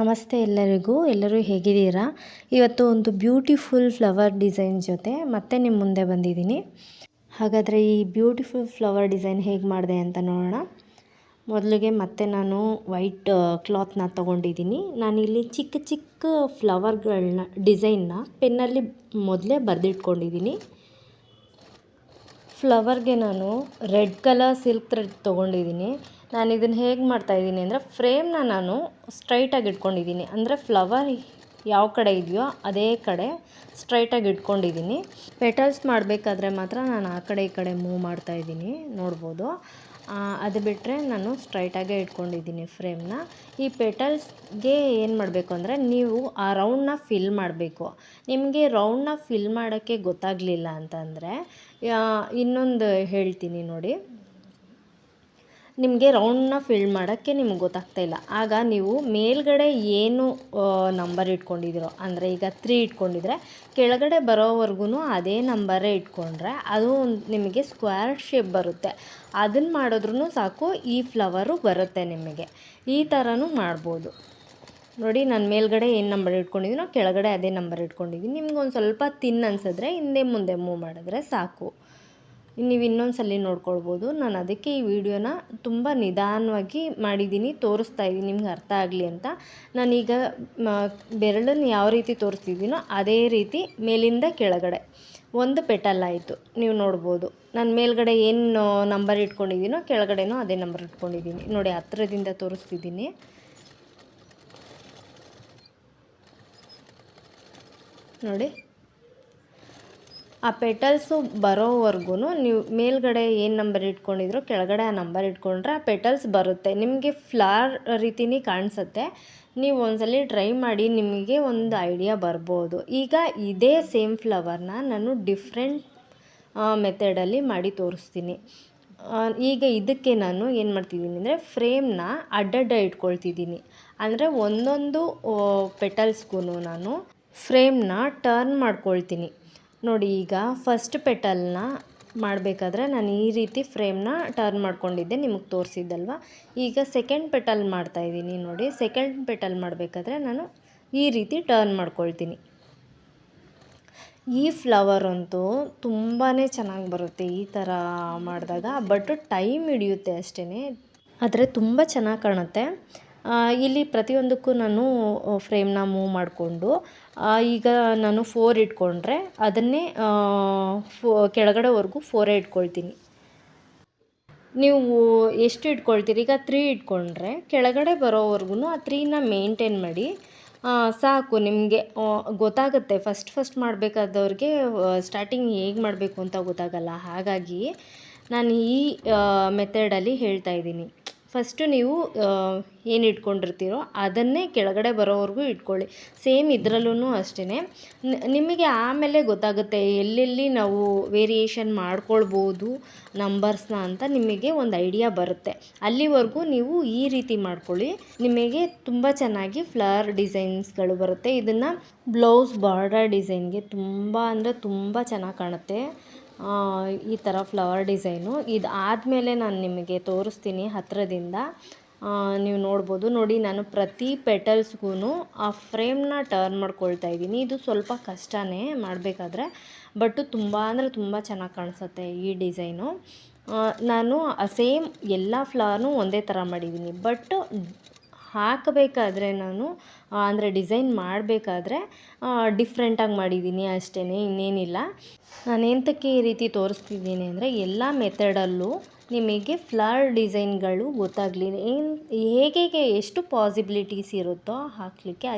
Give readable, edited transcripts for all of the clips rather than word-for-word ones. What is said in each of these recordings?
ನಮಸ್ತೆ ಎಲ್ಲರೂ ಹೇಗಿದ್ದೀರಾ? ಇವತ್ತು ಒಂದು ಬ್ಯೂಟಿಫುಲ್ ಫ್ಲವರ್ ಡಿಸೈನ್ ಜೊತೆ ಮತ್ತೆ ನಿಮ್ಮ ಮುಂದೆ ಬಂದಿದ್ದೀನಿ. ಹಾಗಾದರೆ ಈ ಬ್ಯೂಟಿಫುಲ್ ಫ್ಲವರ್ ಡಿಸೈನ್ ಹೇಗೆ ಮಾಡಿದೆ ಅಂತ ನೋಡೋಣ. ಮೊದಲಿಗೆ ಮತ್ತೆ ನಾನು ವೈಟ್ ಕ್ಲಾತ್ನ ತೊಗೊಂಡಿದ್ದೀನಿ. ನಾನಿಲ್ಲಿ ಚಿಕ್ಕ ಚಿಕ್ಕ ಫ್ಲವರ್ಗಳನ್ನ ಡಿಸೈನ್ನ ಪೆನ್ನಲ್ಲಿ ಮೊದಲೇ ಬರೆದಿಟ್ಕೊಂಡಿದ್ದೀನಿ. ಫ್ಲವರ್ಗೆ ನಾನು ರೆಡ್ ಕಲರ್ ಸಿಲ್ಕ್ ಥ್ರೆಡ್ ತೊಗೊಂಡಿದ್ದೀನಿ. ನಾನು ಇದನ್ನು ಹೇಗೆ ಮಾಡ್ತಾಯಿದ್ದೀನಿ ಅಂದರೆ ಫ್ರೇಮ್ನ ನಾನು ಸ್ಟ್ರೈಟಾಗಿ ಇಟ್ಕೊಂಡಿದ್ದೀನಿ. ಅಂದರೆ ಫ್ಲವರ್ ಯಾವ ಕಡೆ ಇದೆಯೋ ಅದೇ ಕಡೆ ಸ್ಟ್ರೈಟಾಗಿ ಇಟ್ಕೊಂಡಿದ್ದೀನಿ. ಪೆಟಲ್ಸ್ ಮಾಡಬೇಕಾದ್ರೆ ಮಾತ್ರ ನಾನು ಆ ಕಡೆ ಈ ಕಡೆ ಮೂವ್ ಮಾಡ್ತಾಯಿದ್ದೀನಿ, ನೋಡ್ಬೋದು. ಅದು ಬಿಟ್ಟರೆ ನಾನು ಸ್ಟ್ರೈಟಾಗೇ ಇಟ್ಕೊಂಡಿದ್ದೀನಿ ಫ್ರೇಮ್ನ. ಈ ಪೆಟಲ್ಸ್ಗೆ ಏನು ಮಾಡಬೇಕು ಅಂದರೆ ನೀವು ಆ ರೌಂಡನ್ನ ಫಿಲ್ ಮಾಡಬೇಕು. ನಿಮಗೆ ರೌಂಡನ್ನ ಫಿಲ್ ಮಾಡೋಕ್ಕೆ ಗೊತ್ತಾಗಲಿಲ್ಲ ಅಂತಂದರೆ ಇನ್ನೊಂದು ಹೇಳ್ತೀನಿ ನೋಡಿ. ನಿಮಗೆ ರೌಂಡನ್ನ ಫಿಲ್ ಮಾಡೋಕ್ಕೆ ನಿಮ್ಗೆ ಗೊತ್ತಾಗ್ತಾಯಿಲ್ಲ, ಆಗ ನೀವು ಮೇಲ್ಗಡೆ ಏನು ನಂಬರ್ ಇಟ್ಕೊಂಡಿದ್ದೀರೋ, ಅಂದರೆ ಈಗ 3 ಇಟ್ಕೊಂಡಿದ್ರೆ ಕೆಳಗಡೆ ಬರೋವರೆಗೂ ಅದೇ ನಂಬರೇ ಇಟ್ಕೊಂಡ್ರೆ ಅದು ನಿಮಗೆ ಸ್ಕ್ವೇರ್ ಶೇಪ್ ಬರುತ್ತೆ. ಅದನ್ನು ಮಾಡಿದ್ರೂ ಸಾಕು, ಈ ಫ್ಲವರು ಬರುತ್ತೆ ನಿಮಗೆ. ಈ ಥರನೂ ಮಾಡ್ಬೋದು ನೋಡಿ. ನಾನು ಮೇಲ್ಗಡೆ ಏನು ನಂಬರ್ ಇಟ್ಕೊಂಡಿದ್ದೀನೋ ಕೆಳಗಡೆ ಅದೇ ನಂಬರ್ ಇಟ್ಕೊಂಡಿದ್ದೀನಿ. ನಿಮ್ಗೊಂದು ಸ್ವಲ್ಪ ತಿನ್ ಅನಿಸಿದ್ರೆ ಹಿಂದೆ ಮುಂದೆ ಮೂವ್ ಮಾಡಿದ್ರೆ ಸಾಕು. ನೀವು ಇನ್ನೊಂದು ಸಲ ನೋಡ್ಕೊಳ್ಬೋದು. ನಾನು ಅದಕ್ಕೆ ಈ ವಿಡಿಯೋನ ತುಂಬ ನಿಧಾನವಾಗಿ ಮಾಡಿದ್ದೀನಿ, ತೋರಿಸ್ತಾ ಇದ್ದೀನಿ ನಿಮ್ಗೆ ಅರ್ಥ ಆಗಲಿ ಅಂತ. ನಾನೀಗ ಬೆರಳನ್ನು ಯಾವ ರೀತಿ ತೋರಿಸ್ತಿದ್ದೀನೋ ಅದೇ ರೀತಿ ಮೇಲಿಂದ ಕೆಳಗಡೆ ಒಂದು ಪೆಟಲ್ ಆಯಿತು, ನೀವು ನೋಡ್ಬೋದು. ನಾನು ಮೇಲ್ಗಡೆ ಏನು ನಂಬರ್ ಇಟ್ಕೊಂಡಿದ್ದೀನೋ ಕೆಳಗಡೆನೂ ಅದೇ ನಂಬರ್ ಇಟ್ಕೊಂಡಿದ್ದೀನಿ ನೋಡಿ. ಹತ್ತಿರದಿಂದ ತೋರಿಸ್ತಿದ್ದೀನಿ ನೋಡಿ. ಆ ಪೆಟಲ್ಸು ಬರೋವರೆಗೂ ನೀವು ಮೇಲ್ಗಡೆ ಏನು ನಂಬರ್ ಇಟ್ಕೊಂಡಿದ್ರೋ ಕೆಳಗಡೆ ಆ ನಂಬರ್ ಇಟ್ಕೊಂಡ್ರೆ ಆ ಪೆಟಲ್ಸ್ ಬರುತ್ತೆ. ನಿಮಗೆ ಫ್ಲವರ್ ರೀತಿನೇ ಕಾಣಿಸುತ್ತೆ. ನೀವು ಒಂದ್ಸಲ ಟ್ರೈ ಮಾಡಿ, ನಿಮಗೆ ಒಂದು ಐಡಿಯಾ ಬರ್ಬೋದು. ಈಗ ಇದೇ ಸೇಮ್ ಫ್ಲವರ್ನ ನಾನು ಡಿಫ್ರೆಂಟ್ ಮೆಥಡಲ್ಲಿ ಮಾಡಿ ತೋರಿಸ್ತೀನಿ. ಈಗ ಇದಕ್ಕೆ ನಾನು ಏನು ಮಾಡ್ತಿದ್ದೀನಿ ಅಂದರೆ ಫ್ರೇಮ್ನ ಅಡ್ಡಡ್ಡ ಇಟ್ಕೊಳ್ತಿದ್ದೀನಿ. ಅಂದರೆ ಒಂದೊಂದು ಪೆಟಲ್ಸ್ಗೂ ನಾನು ಫ್ರೇಮ್ನ ಟರ್ನ್ ಮಾಡ್ಕೊಳ್ತೀನಿ ನೋಡಿ. ಈಗ ಫಸ್ಟ್ ಪೆಟಲ್ನ ಮಾಡಬೇಕಾದ್ರೆ ನಾನು ಈ ರೀತಿ ಫ್ರೇಮ್ನ ಟರ್ನ್ ಮಾಡ್ಕೊಂಡಿದ್ದೆ, ನಿಮಗೆ ತೋರಿಸಿದ್ದಲ್ವ. ಈಗ ಸೆಕೆಂಡ್ ಪೆಟಲ್ ಮಾಡ್ತಾಯಿದ್ದೀನಿ ನೋಡಿ. ಸೆಕೆಂಡ್ ಪೆಟಲ್ ಮಾಡಬೇಕಾದ್ರೆ ನಾನು ಈ ರೀತಿ ಟರ್ನ್ ಮಾಡ್ಕೊಳ್ತೀನಿ. ಈ ಫ್ಲವರ್ ಅಂತೂ ತುಂಬಾ ಚೆನ್ನಾಗಿ ಬರುತ್ತೆ ಈ ಥರ ಮಾಡಿದಾಗ. ಬಟ್ ಟೈಮ್ ಹಿಡಿಯುತ್ತೆ ಅಷ್ಟೇ, ಆದರೆ ತುಂಬ ಚೆನ್ನಾಗಿ ಕಾಣುತ್ತೆ. ಇಲ್ಲಿ ಪ್ರತಿಯೊಂದಕ್ಕೂ ನಾನು ಫ್ರೇಮ್ನ ಮೂವ್ ಮಾಡಿಕೊಂಡು ಈಗ ನಾನು 4 ಇಟ್ಕೊಂಡ್ರೆ ಅದನ್ನೇ ಕೆಳಗಡೆವರೆಗೂ 4 ಇಟ್ಕೊಳ್ತೀನಿ. ನೀವು ಎಷ್ಟು ಇಟ್ಕೊಳ್ತೀರಿ? ಈಗ 3 ಇಟ್ಕೊಂಡ್ರೆ ಕೆಳಗಡೆ ಬರೋವರೆಗೂ ಆ 3ನ ಮೇಂಟೈನ್ ಮಾಡಿ ಸಾಕು. ನಿಮಗೆ ಗೊತ್ತಾಗುತ್ತೆ. ಫಸ್ಟ್ ಮಾಡಬೇಕಾದವ್ರಿಗೆ ಸ್ಟಾರ್ಟಿಂಗ್ ಹೇಗೆ ಮಾಡಬೇಕು ಅಂತ ಗೊತ್ತಾಗಲ್ಲ. ಹಾಗಾಗಿ ನಾನು ಈ ಮೆಥಡಲ್ಲಿ ಹೇಳ್ತಾ ಇದ್ದೀನಿ. ಫಸ್ಟು ನೀವು ಏನು ಇಟ್ಕೊಂಡಿರ್ತೀರೋ ಅದನ್ನೇ ಕೆಳಗಡೆ ಬರೋವರೆಗೂ ಇಟ್ಕೊಳ್ಳಿ. ಸೇಮ್ ಇದರಲ್ಲೂ ಅಷ್ಟೇ. ನಿಮಗೆ ಆಮೇಲೆ ಗೊತ್ತಾಗುತ್ತೆ ಎಲ್ಲೆಲ್ಲಿ ನಾವು ವೇರಿಯೇಷನ್ ಮಾಡ್ಕೊಳ್ಬೋದು ನಂಬರ್ಸ್ನ ಅಂತ ನಿಮಗೆ ಒಂದು ಐಡಿಯಾ ಬರುತ್ತೆ. ಅಲ್ಲಿವರೆಗೂ ನೀವು ಈ ರೀತಿ ಮಾಡ್ಕೊಳ್ಳಿ, ನಿಮಗೆ ತುಂಬ ಚೆನ್ನಾಗಿ ಫ್ಲವರ್ ಡಿಸೈನ್ಸ್ಗಳು ಬರುತ್ತೆ. ಇದನ್ನು ಬ್ಲೌಸ್ ಬಾರ್ಡರ್ ಡಿಸೈನ್ಗೆ ತುಂಬ ಅಂದರೆ ತುಂಬ ಚೆನ್ನಾಗಿ ಕಾಣುತ್ತೆ ಈ ಥರ ಫ್ಲವರ್ ಡಿಸೈನು. ಇದು ಆದಮೇಲೆ ನಾನು ನಿಮಗೆ ತೋರಿಸ್ತೀನಿ ಹತ್ತಿರದಿಂದ, ನೀವು ನೋಡ್ಬೋದು ನೋಡಿ. ನಾನು ಪ್ರತಿ ಪೆಟಲ್ಸ್ಗೂ ಆ ಫ್ರೇಮ್ನ ಟರ್ನ್ ಮಾಡ್ಕೊಳ್ತಾ ಇದ್ದೀನಿ. ಇದು ಸ್ವಲ್ಪ ಕಷ್ಟನೇ ಮಾಡಬೇಕಾದ್ರೆ, ಬಟ್ ತುಂಬ ಅಂದರೆ ತುಂಬ ಚೆನ್ನಾಗಿ ಕಾಣಿಸುತ್ತೆ ಈ ಡಿಸೈನು. ನಾನು ಸೇಮ್ ಎಲ್ಲ ಫ್ಲವರ್ನೂ ಒಂದೇ ಥರ ಮಾಡಿದ್ದೀನಿ, ಬಟ್ ಹಾಕಬೇಕಾದ್ರೆ ನಾನು ಅಂದರೆ ಡಿಸೈನ್ ಮಾಡಬೇಕಾದ್ರೆ ಡಿಫ್ರೆಂಟಾಗಿ ಮಾಡಿದ್ದೀನಿ ಅಷ್ಟೇ, ಇನ್ನೇನಿಲ್ಲ. ನಾನು ಎಂತಕ್ಕೆ ಈ ರೀತಿ ತೋರಿಸ್ತಿದ್ದೀನಿ ಅಂದರೆ ಎಲ್ಲ ಮೆಥಡಲ್ಲೂ ನಿಮಗೆ ಫ್ಲವರ್ ಡಿಸೈನ್ಗಳು ಗೊತ್ತಾಗಲಿ, ಹೇಗೆ ಎಷ್ಟು ಪಾಸಿಬಿಲಿಟೀಸ್ ಇರುತ್ತೋ ಹಾಕಲಿಕ್ಕೆ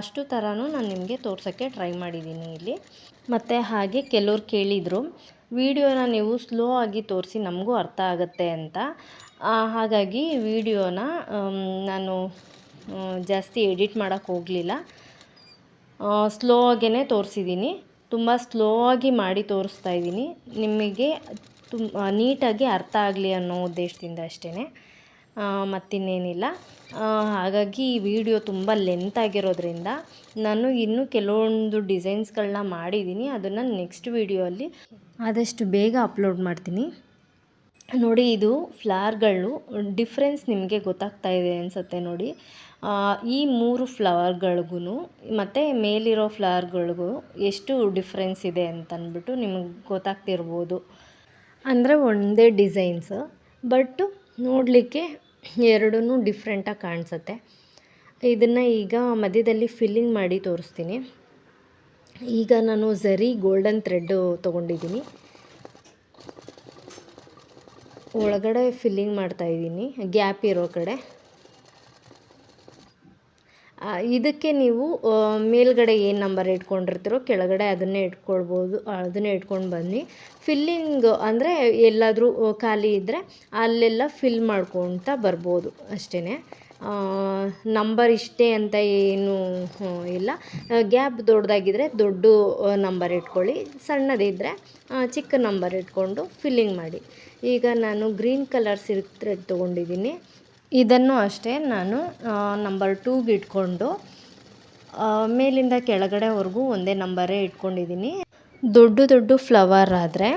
ಅಷ್ಟು ಥರನೂ ನಾನು ನಿಮಗೆ ತೋರ್ಸೋಕ್ಕೆ ಟ್ರೈ ಮಾಡಿದ್ದೀನಿ ಇಲ್ಲಿ. ಮತ್ತು ಹಾಗೆ ಕೆಲವ್ರು ಕೇಳಿದರು ವಿಡಿಯೋನ ನೀವು ಸ್ಲೋ ಆಗಿ ತೋರಿಸಿ ನಮಗೂ ಅರ್ಥ ಆಗುತ್ತೆ ಅಂತ. ಹಾಗಾಗಿ ವಿಡಿಯೋನ ನಾನು ಜಾಸ್ತಿ ಎಡಿಟ್ ಮಾಡೋಕ್ಕೆ ಹೋಗಲಿಲ್ಲ, ಸ್ಲೋ ಆಗೇ ತೋರಿಸಿದ್ದೀನಿ. ತುಂಬ ಸ್ಲೋ ಆಗಿ ಮಾಡಿ ತೋರಿಸ್ತಾ ಇದ್ದೀನಿ, ನಿಮಗೆ ನೀಟಾಗಿ ಅರ್ಥ ಆಗಲಿ ಅನ್ನೋ ಉದ್ದೇಶದಿಂದ ಅಷ್ಟೇ, ಮತ್ತಿನ್ನೇನಿಲ್ಲ. ಹಾಗಾಗಿ ಈ ವಿಡಿಯೋ ತುಂಬ ಲೆಂತ್ ಆಗಿರೋದ್ರಿಂದ ನಾನು ಇನ್ನೂ ಕೆಲವೊಂದು ಡಿಸೈನ್ಸ್ಗಳನ್ನ ಮಾಡಿದ್ದೀನಿ. ಅದನ್ನು ನೆಕ್ಸ್ಟ್ ವಿಡಿಯೋಲ್ಲಿ ಆದಷ್ಟು ಬೇಗ ಅಪ್ಲೋಡ್ ಮಾಡ್ತೀನಿ ನೋಡಿ. ಇದು ಫ್ಲವರ್ಗಳು ಡಿಫ್ರೆನ್ಸ್ ನಿಮಗೆ ಗೊತ್ತಾಗ್ತಾ ಇದೆ ಅನಿಸುತ್ತೆ ನೋಡಿ. ಈ 3 ಫ್ಲವರ್ಗಳಿಗೂ ಮತ್ತು ಮೇಲಿರೋ ಫ್ಲವರ್ಗಳಿಗೂ ಎಷ್ಟು ಡಿಫ್ರೆನ್ಸ್ ಇದೆ ಅಂತಂದ್ಬಿಟ್ಟು ನಿಮಗೆ ಗೊತ್ತಾಗ್ತಿರ್ಬೋದು. ಅಂದರೆ ಒಂದೇ ಡಿಸೈನ್ಸ್, ಬಟ್ ನೋಡಲಿಕ್ಕೆ ಎರಡೂ ಡಿಫ್ರೆಂಟಾಗಿ ಕಾಣಿಸುತ್ತೆ. ಇದನ್ನು ಈಗ ಮಧ್ಯದಲ್ಲಿ ಫಿಲ್ಲಿಂಗ್ ಮಾಡಿ ತೋರಿಸ್ತೀನಿ. ಈಗ ನಾನು ಝರಿ ಗೋಲ್ಡನ್ ಥ್ರೆಡ್ಡು ತೊಗೊಂಡಿದ್ದೀನಿ. ಒಳಗಡೆ ಫಿಲ್ಲಿಂಗ್ ಮಾಡ್ತಾಯಿದ್ದೀನಿ, ಗ್ಯಾಪ್ ಇರೋ ಕಡೆ. ಇದಕ್ಕೆ ನೀವು ಮೇಲ್ಗಡೆ ಏನು ನಂಬರ್ ಇಟ್ಕೊಂಡಿರ್ತೀರೋ ಕೆಳಗಡೆ ಅದನ್ನೇ ಇಟ್ಕೊಳ್ಬೋದು, ಅದನ್ನೇ ಇಟ್ಕೊಂಡು ಬನ್ನಿ. ಫಿಲ್ಲಿಂಗ್ ಅಂದರೆ ಎಲ್ಲಾದರೂ ಖಾಲಿ ಇದ್ದರೆ ಅಲ್ಲೆಲ್ಲ ಫಿಲ್ ಮಾಡ್ಕೊಳ್ತಾ ಬರ್ಬೋದು ಅಷ್ಟೇ. ನಂಬರ್ ಇಷ್ಟೇ ಅಂತ ಏನೂ ಇಲ್ಲ. ಗ್ಯಾಪ್ ದೊಡ್ಡದಾಗಿದ್ದರೆ ದೊಡ್ಡ ನಂಬರ್ ಇಟ್ಕೊಳ್ಳಿ, ಸಣ್ಣದಿದ್ದರೆ ಚಿಕ್ಕ ನಂಬರ್ ಇಟ್ಕೊಂಡು ಫಿಲ್ಲಿಂಗ್ ಮಾಡಿ. ಈಗ ನಾನು ಗ್ರೀನ್ ಕಲರ್ ಸಿಲ್ಕ್ ಥ್ರೆಡ್ ತೊಗೊಂಡಿದ್ದೀನಿ. ಇದನ್ನು ಅಷ್ಟೇ ನಾನು ನಂಬರ್ 2ಗೆ ಇಟ್ಕೊಂಡು ಮೇಲಿಂದ ಕೆಳಗಡೆವರೆಗೂ ಒಂದೇ ನಂಬರೇ ಇಟ್ಕೊಂಡಿದ್ದೀನಿ. ದೊಡ್ಡ ಫ್ಲವರ್ ಆದರೆ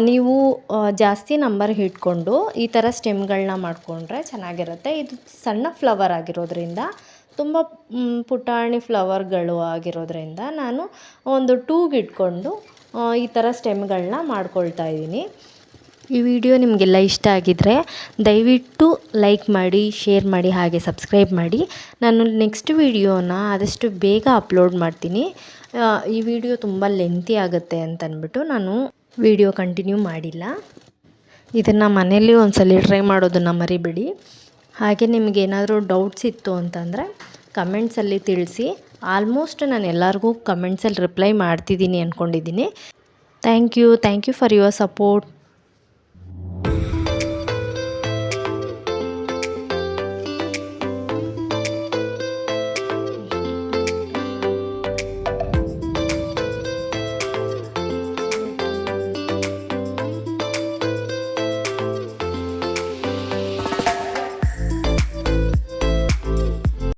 ನೀವು ಜಾಸ್ತಿ ನಂಬರ್ ಇಟ್ಕೊಂಡು ಈ ಥರ ಸ್ಟೆಮ್ಗಳನ್ನ ಮಾಡಿಕೊಂಡ್ರೆ ಚೆನ್ನಾಗಿರುತ್ತೆ. ಇದು ಸಣ್ಣ ಫ್ಲವರ್ ಆಗಿರೋದ್ರಿಂದ, ತುಂಬ ಪುಟಾಣಿ ಫ್ಲವರ್ಗಳು ಆಗಿರೋದ್ರಿಂದ ನಾನು ಒಂದು 2ಗೆ ಇಟ್ಕೊಂಡು ಈ ಥರ ಸ್ಟೆಮ್ಗಳನ್ನ ಮಾಡ್ಕೊಳ್ತಾ ಇದ್ದೀನಿ. ಈ ವಿಡಿಯೋ ನಿಮಗೆಲ್ಲ ಇಷ್ಟ ಆಗಿದ್ದರೆ ದಯವಿಟ್ಟು ಲೈಕ್ ಮಾಡಿ, ಶೇರ್ ಮಾಡಿ, ಹಾಗೆ ಸಬ್ಸ್ಕ್ರೈಬ್ ಮಾಡಿ. ನಾನು ನೆಕ್ಸ್ಟ್ ವಿಡಿಯೋನ ಆದಷ್ಟು ಬೇಗ ಅಪ್ಲೋಡ್ ಮಾಡ್ತೀನಿ. ಈ ವಿಡಿಯೋ ತುಂಬ ಲೆಂತಿ ಆಗುತ್ತೆ ಅಂತಂದ್ಬಿಟ್ಟು ನಾನು ವಿಡಿಯೋ ಕಂಟಿನ್ಯೂ ಮಾಡಿಲ್ಲ. ಇದನ್ನು ಮನೇಲಿ ಒಂದ್ಸಲ ಟ್ರೈ ಮಾಡೋದನ್ನು ಮರಿಬೇಡಿ. ಹಾಗೆ ನಿಮಗೇನಾದರೂ ಡೌಟ್ಸ್ ಇತ್ತು ಅಂತಂದರೆ ಕಮೆಂಟ್ಸಲ್ಲಿ ತಿಳಿಸಿ. ಆಲ್ಮೋಸ್ಟ್ ನಾನು ಎಲ್ಲರಿಗೂ ಕಮೆಂಟ್ಸಲ್ಲಿ ರಿಪ್ಲೈ ಮಾಡ್ತಿದ್ದೀನಿ ಅಂದ್ಕೊಂಡಿದ್ದೀನಿ. Thank you for your support.